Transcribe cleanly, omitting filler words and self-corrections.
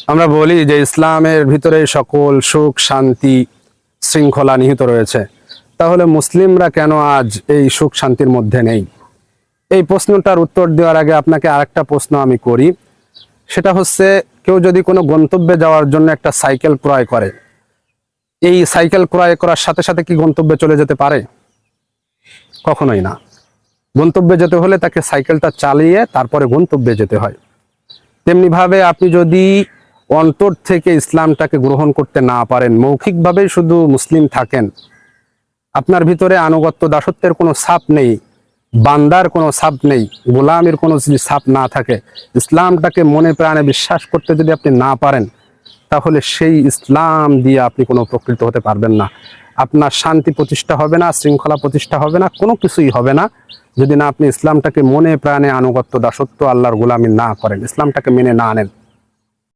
আমরা বলি যে ইসলামের ভিতরে সকল সুখ শান্তি শৃঙ্খলা নিহিত রয়েছে, তাহলে মুসলিমরা কেন আজ এই সুখ শান্তির মধ্যে নেই? এই প্রশ্নটার উত্তর দেওয়ার আগে আপনাকে আরেকটা প্রশ্ন আমি করি। সেটা হচ্ছে, কেউ যদি কোনো গন্তব্যে যাওয়ার জন্য একটা সাইকেল ক্রয় করে, এই সাইকেল ক্রয় করার সাথে সাথে কি গন্তব্যে চলে যেতে পারে? কখনোই না। গন্তব্যে যেতে হলে তাকে সাইকেলটা চালিয়ে তারপরে গন্তব্যে যেতে হয়। তেমনিভাবে আপনি যদি অন্তর থেকে ইসলামটাকে গ্রহণ করতে না পারেন, মৌখিকভাবে শুধু মুসলিম থাকেন, আপনার ভিতরে আনুগত্য দাসত্বের কোনো ছাপ নেই, বান্দার কোনো ছাপ নেই, গোলামের কোনো যদি ছাপ না থাকে, ইসলামটাকে মনে প্রাণে বিশ্বাস করতে যদি আপনি না পারেন, তাহলে সেই ইসলাম দিয়ে আপনি কোনো উপকৃত হতে পারবেন না। আপনার শান্তি প্রতিষ্ঠা হবে না, শৃঙ্খলা প্রতিষ্ঠা হবে না, কোনো কিছুই হবে না যদি না আপনি ইসলামটাকে মনে প্রাণে আনুগত্য দাসত্ব আল্লাহর গোলামি না করেন, ইসলামটাকে মেনে না আনেন।